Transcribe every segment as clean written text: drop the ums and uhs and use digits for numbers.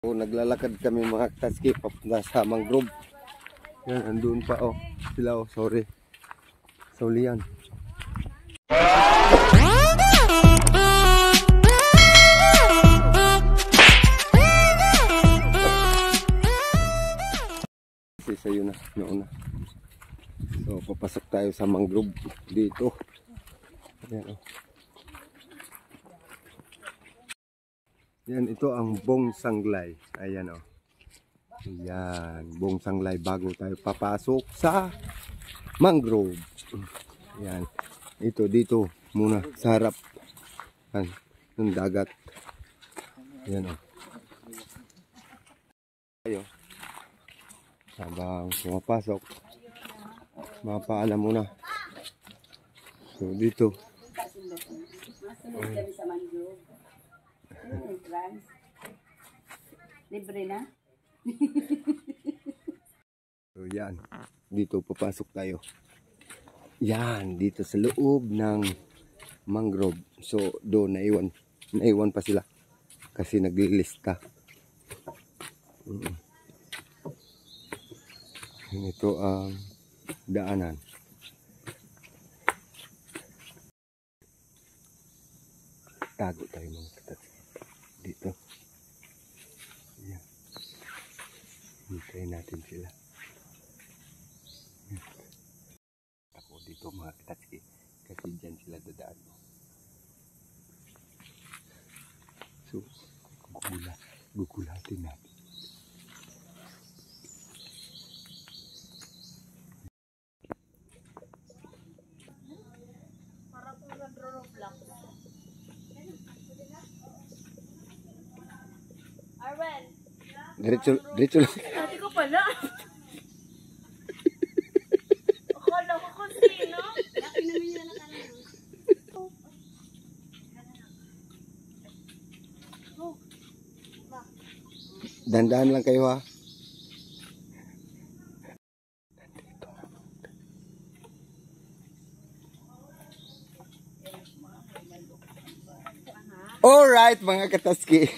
So, naglalakad kami mga katatski papunta sa mangrove. Yan, andun pa oh. Sila oh, sorry. Saulian. Kasi sa'yo na, noon na. So, papasok tayo sa mangrove dito. Yan oh. Yan, ito ang Bong Sanglay. Ayan o. Yan, Bong Sanglay bago tayo papasok sa mangrove. Yan. Ito, dito muna sa harap. Yan, ng dagat. Yan o. Ayo. Habang pumapasok, mapaalam muna. So, dito. Kami sa mangrove. Libre na. So yan, dito papasok tayo. Yan, dito sa loob ng mangrove. So doon naiwan pa sila kasi naglilista. Ito ang daanan. Tago tayo mga katatsi dito. Yan. Hintayin natin sila. Yan. Ako dito mga katatsi kasi dyan sila dadaan. So, gugulatin natin. Para kung nag-roll-block. Arwen. Diretso lang. Dati ko pala. Akala ko kung sino. Laki namin yung nakalang. Dandan lang kayo ha. Alright mga kataski.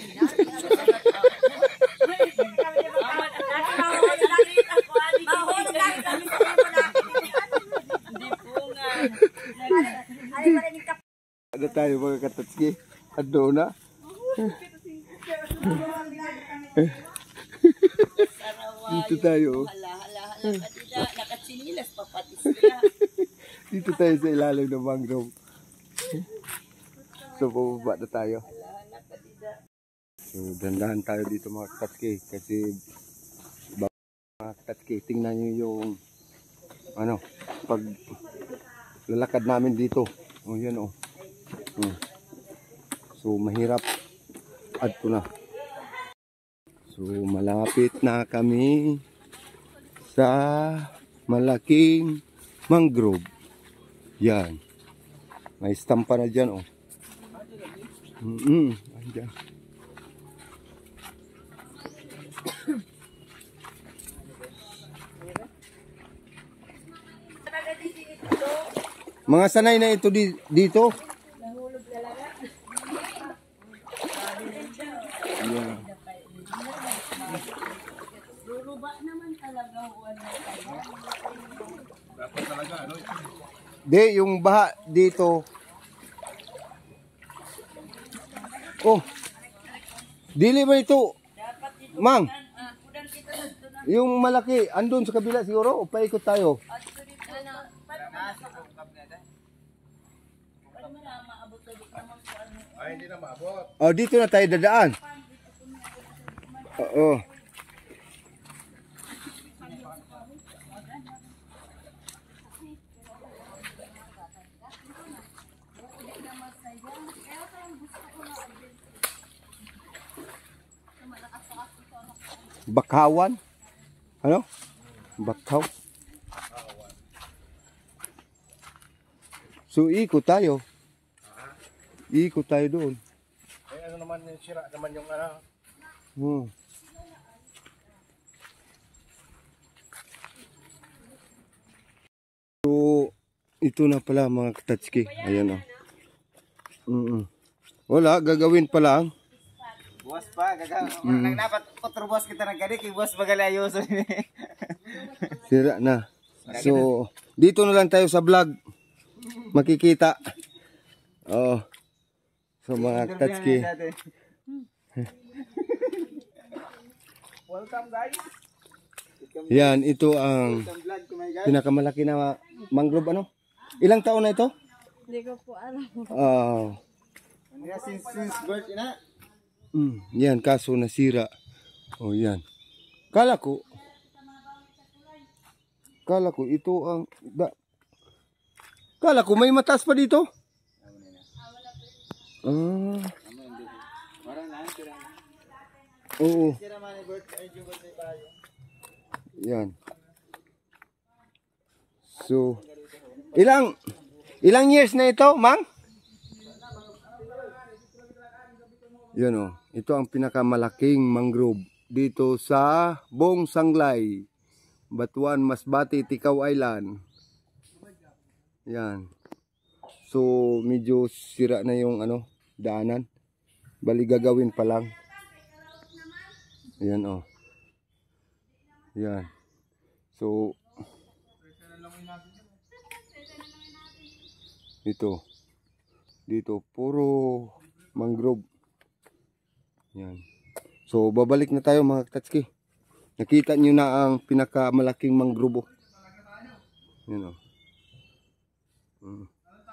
Ada tayo mga katatski. Ado na. Dito tayo. Dito tayo sa ilalim ng mangrove. So bubaba na tayo. So dandahan tayo dito mga katatski. Kasi mga katatski, tingnan nyo yung ano, pag lalakad namin dito. O yan o. So mahirap. Adto na. So malapit na kami sa malaking mangrove. Yan. May stampa na dyan o. Andyan. Mga sanay na ito dito. Nahulog talaga. Yeah. Duruba naman talaga. Dapat talaga ano? Di, yung baha dito. Oh. Dili ba ito? Mang. Yung malaki, andun sa kabila siguro. O paikot tayo. Ay, hindi na maabot. Oh, dito na tayo dadaan. Oo. Bakawan? Ano? Bakaw? So, ikot tayo. Ikot tayo doon. Eh, ano naman yung sira naman yung ano? So, ito na pala mga katatski. Ayan o. Wala, gagawin pa lang. Buwas pa. pa. Nang dapat patrubos kita ng gani, kay boss magalayoso. Sira na. So, dito na lang tayo sa vlog. Makikita. Oh. So mga Katsuki. Welcome guys. Yan, ito ang pinakamalaki na mangrove ano? Ilang taon na ito? Hindi ko po alam. Yeah, since birth na. Yan, kaso nasira. Oh, yan. Kala ko ito ang kala ko may mataas pa dito. Oo. Yan. So, ilang years na ito, Mang? Yan o. Ito ang pinakamalaking mangrove dito sa Bong Sanglay, Batuan, Masbate, Tikaw Island. Yan. So, medyo sira na yung daanan. Bali gagawin pa lang. Yan o. Yan. So, dito puro mangrove. Yan. So, babalik na tayo mga Katsuki. Nakita nyo na ang pinakamalaking mangrove. Yan o.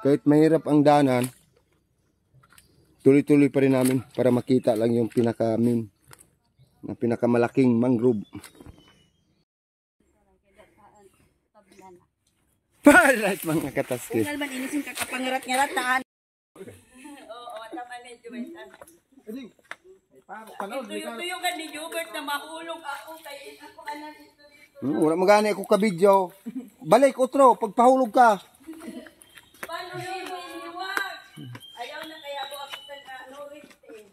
Kahit mahirap ang daanan, tuloy-tuloy pa rin namin para makita lang yung pinakamalaking mangrove. Palit mga Katsuki. Kung naman inisin kakapangarat-ngarataan. Oo, tama na yung Juventus. Tuyo ka ni Jubert na mahulog ako kaya ako alam ito dito. Wala magani ako ka-video. Balik otro pagpahulog ka. Paano yun iniwag? Ayaw na kaya ako sa Norris eh.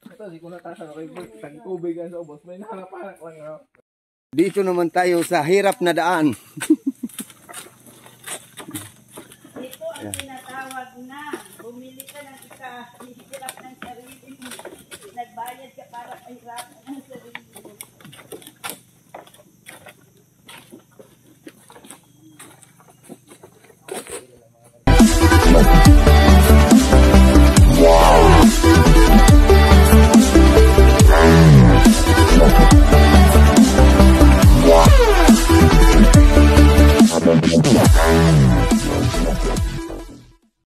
Ito, di ko natasa na kayo. Tag-tubig sa ubos. May nakapanak lang. Dito naman tayo sa hirap na daan. Ito ang tinatawag na bumili ka ng isa, hirap ng sarili mo. Nagbayad ka para mahirapan.